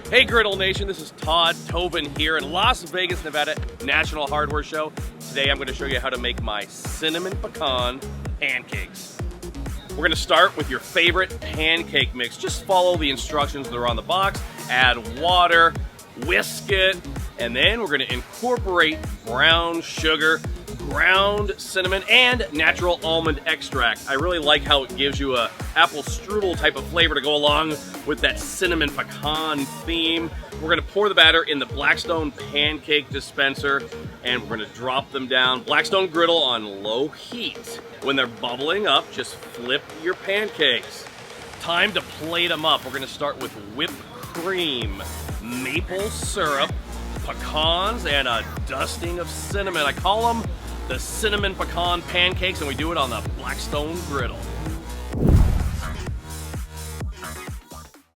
Hey Griddle Nation, this is Todd Toven here in Las Vegas, Nevada National Hardware Show. Today I'm going to show you how to make my cinnamon pecan pancakes. We're going to start with your favorite pancake mix. Just follow the instructions that are on the box. Add water, whisk it, and then we're going to incorporate brown sugar, ground cinnamon, and natural almond extract. I really like how it gives you a apple strudel type of flavor to go along with that cinnamon pecan theme. We're going to pour the batter in the Blackstone pancake dispenser, and we're going to drop them down Blackstone Griddle on low heat. When they're bubbling up, just flip your pancakes. Time to plate them up. We're going to start with whipped cream, maple syrup, pecans, and a dusting of cinnamon. I call them the Cinnamon Pecan Pancakes, and we do it on the Blackstone Griddle.